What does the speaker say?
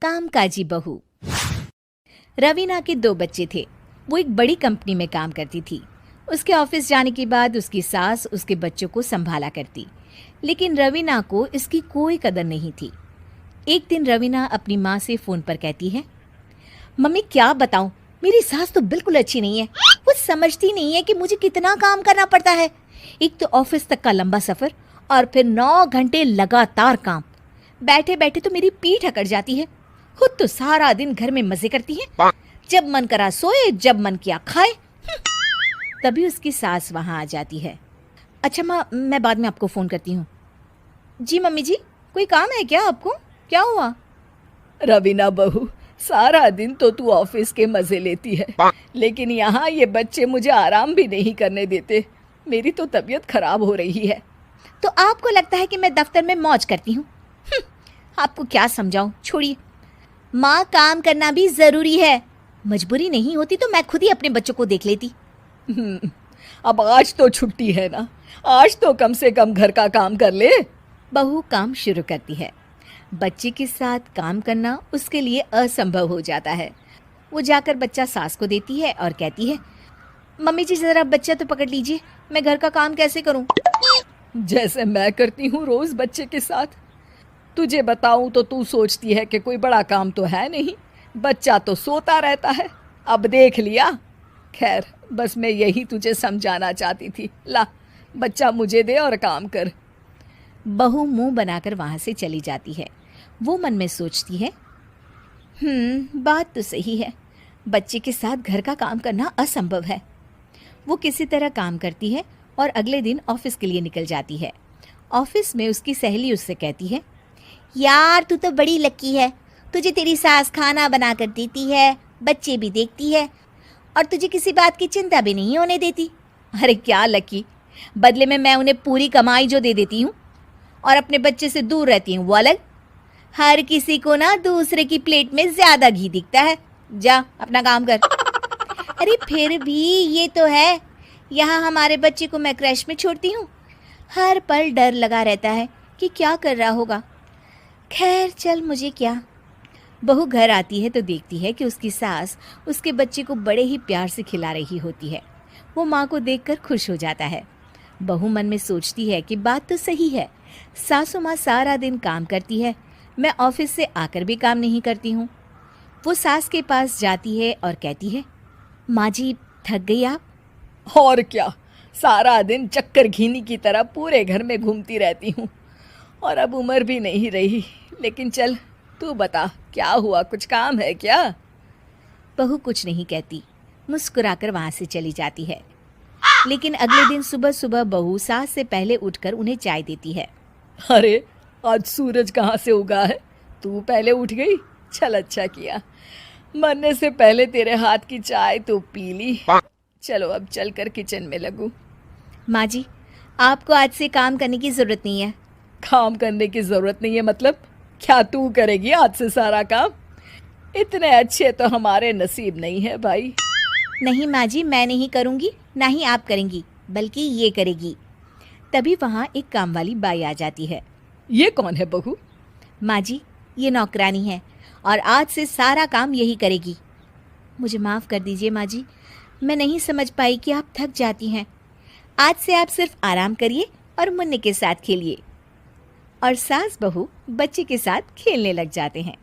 कामकाजी बहू। रवीना के 2 बच्चे थे। वो एक बड़ी कंपनी में काम करती थी। उसके ऑफिस जाने के बाद उसकी सास उसके बच्चों को संभाला करती, लेकिन रवीना को इसकी कोई कदर नहीं थी। एक दिन रवीना अपनी माँ से फ़ोन पर कहती है, मम्मी क्या बताऊं, मेरी सास तो बिल्कुल अच्छी नहीं है। वो समझती नहीं है कि मुझे कितना काम करना पड़ता है। एक तो ऑफिस तक का लंबा सफ़र और फिर 9 घंटे लगातार काम। बैठे बैठे तो मेरी पीठ अकड़ जाती है। खुद तो सारा दिन घर में मजे करती है, जब मन करा सोए, जब मन किया खाए। तभी उसकी सास वहां आ जाती है। अच्छा माँ, मैं बाद में आपको फ़ोन करती हूँ। जी मम्मी जी, कोई काम है क्या आपको? क्या हुआ? रवीना बहू, सारा दिन तो तू ऑफिस के मजे लेती है, लेकिन यहाँ ये बच्चे मुझे आराम भी नहीं करने देते। मेरी तो तबीयत खराब हो रही है। तो आपको लगता है कि मैं दफ्तर में मौज करती हूँ? आपको क्या समझाऊं, छोड़िए। माँ, काम करना भी ज़रूरी है। मजबूरी नहीं होती तो मैं खुद ही अपने बच्चों को देख लेती। अब आज तो छुट्टी है ना, आज तो कम से कम घर का काम कर ले। बहू काम शुरू करती है। बच्चे के साथ काम करना उसके लिए असंभव हो जाता है। वो जाकर बच्चा सास को देती है और कहती है, मम्मी जी ज़रा बच्चा तो पकड़ लीजिए, मैं घर का काम कैसे करूं? जैसे मैं करती हूँ रोज बच्चे के साथ। तुझे बताऊं तो तू सोचती है कि कोई बड़ा काम तो है नहीं, बच्चा तो सोता रहता है। अब देख लिया। खैर, बस मैं यही तुझे समझाना चाहती थी। ला, बच्चा मुझे दे और काम कर। बहू मुंह बनाकर वहां से चली जाती है। वो मन में सोचती है, बात तो सही है, बच्चे के साथ घर का काम करना असंभव है। वो किसी तरह काम करती है और अगले दिन ऑफिस के लिए निकल जाती है। ऑफिस में उसकी सहेली उससे कहती है, यार तू तो बड़ी लकी है, तुझे तेरी सास खाना बना कर देती है, बच्चे भी देखती है और तुझे किसी बात की चिंता भी नहीं होने देती। अरे क्या लकी, बदले में मैं उन्हें पूरी कमाई जो दे देती हूँ और अपने बच्चे से दूर रहती हूँ वो अलग। हर किसी को ना दूसरे की प्लेट में ज्यादा घी दिखता है। जा अपना काम कर। अरे फिर भी ये तो है, यहाँ हमारे बच्चे को मैं क्रैश में छोड़ती हूँ, हर पल डर लगा रहता है कि क्या कर रहा होगा। खैर चल, मुझे क्या। बहू घर आती है तो देखती है कि उसकी सास उसके बच्चे को बड़े ही प्यार से खिला रही होती है। वो माँ को देखकर खुश हो जाता है। बहू मन में सोचती है कि बात तो सही है, सासू माँ सारा दिन काम करती है, मैं ऑफिस से आकर भी काम नहीं करती हूँ। वो सास के पास जाती है और कहती है, माँ जी थक गई आप? और क्या, सारा दिन चक्कर घीनी की तरह पूरे घर में घूमती रहती हूँ और अब उम्र भी नहीं रही। लेकिन चल तू बता, क्या हुआ, कुछ काम है क्या? बहू कुछ नहीं कहती, मुस्कुराकर वहाँ से चली जाती है। लेकिन अगले दिन सुबह सुबह बहू सास से पहले उठकर उन्हें चाय देती है। अरे आज सूरज कहाँ से उगा है, तू पहले उठ गई। चल अच्छा किया, मरने से पहले तेरे हाथ की चाय तो पी ली। चलो अब चलकर किचन में लगूं। माँ जी, आपको आज से काम करने की ज़रूरत नहीं है। काम करने की ज़रूरत नहीं है मतलब? क्या तू करेगी आज से सारा काम? इतने अच्छे तो हमारे नसीब नहीं है भाई। नहीं माँ जी, मैं नहीं करूँगी, ना ही आप करेंगी, बल्कि ये करेगी। तभी वहाँ एक काम वाली बाई आ जाती है। ये कौन है बहू? माँ जी, ये नौकरानी है और आज से सारा काम यही करेगी। मुझे माफ़ कर दीजिए माँ जी, मैं नहीं समझ पाई कि आप थक जाती हैं। आज से आप सिर्फ आराम करिए और मुन्ने के साथ खेलिए। और सास बहू बच्चे के साथ खेलने लग जाते हैं।